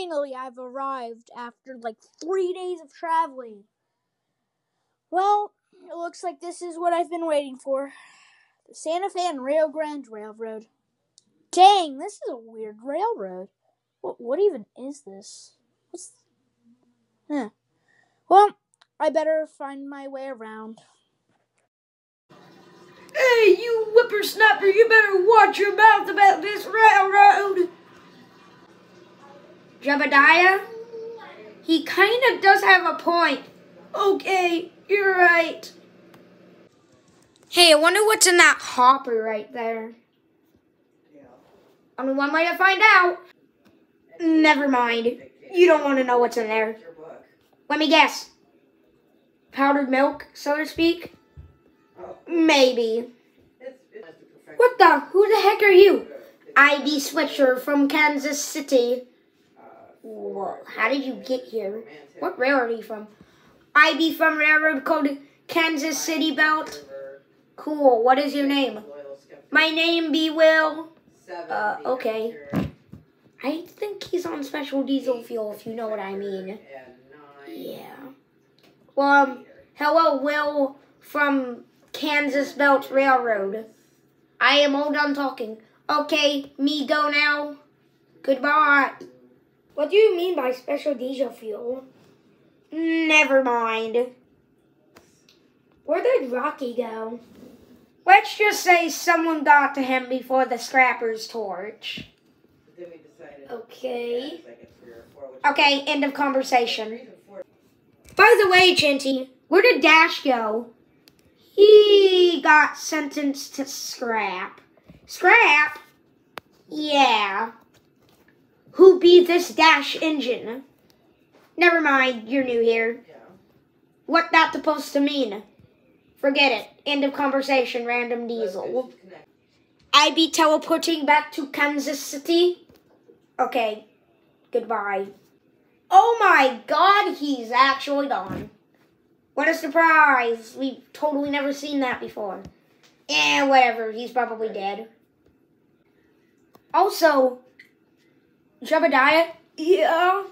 Finally, I've arrived after like 3 days of traveling. Well, it looks like this is what I've been waiting for. The Santa Fe and Rio Grande Railroad. Dang, this is a weird railroad. What even is this? Well, I better find my way around. Hey, you whippersnapper, you better watch your mouth about this railroad. Jebediah? He kind of does have a point. Okay, you're right. Hey, I wonder what's in that hopper right there. Only one way to find out. Never mind. You don't want to know what's in there. Let me guess. Powdered milk, so to speak? Maybe. What the? Who the heck are you? IB Switcher from Kansas City. Whoa, how did you get here? What railroad are you from? IB from railroad called Kansas City Belt. Cool, what is your name? My name be Will. Okay. I think he's on special diesel fuel, if you know what I mean. Yeah. Well, hello, Will from Kansas Belt Railroad. I am all done talking. Okay, me go now. Goodbye. What do you mean by special diesel fuel? Never mind. Where did Rocky go? Let's just say someone got to him before the scrapper's torch. Okay. Okay, end of conversation. By the way, Chinty, where did Dash go? He got sentenced to scrap. Scrap? Yeah. Who be this Dash engine? Never mind, you're new here. What that supposed to mean? Forget it. End of conversation, random diesel. I be teleporting back to Kansas City? Okay. Goodbye. Oh my god, he's actually gone. What a surprise. We've totally never seen that before. Whatever. He's probably dead. Also, Jebediah? Yeah?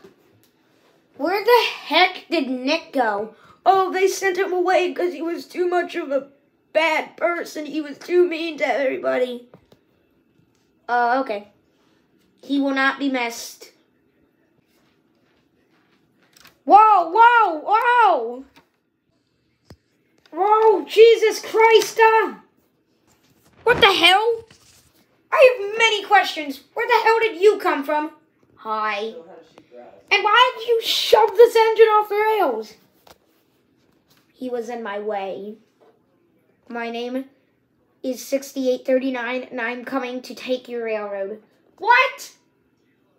Where the heck did Nick go? Oh, they sent him away because he was too much of a bad person. He was too mean to everybody. Okay. He will not be missed. Whoa, whoa, whoa! Whoa, Jesus Christ! What the hell? I have many questions. Where the hell did you come from? Hi. And why did you shove this engine off the rails? He was in my way. My name is 6839, and I'm coming to take your railroad. What?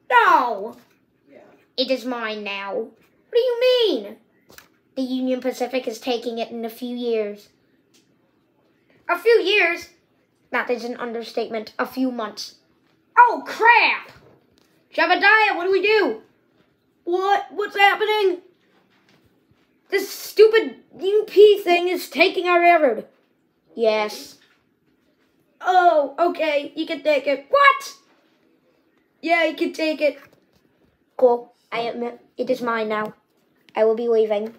No. It is mine now. What do you mean? The Union Pacific is taking it in a few years. A few years? That is an understatement. A few months. Oh, crap! Jebediah, what do we do? What? What's happening? This stupid UP thing is taking our railroad. Yes. Oh, okay. You can take it. What? Yeah, you can take it. Cool. I admit it is mine now. I will be leaving.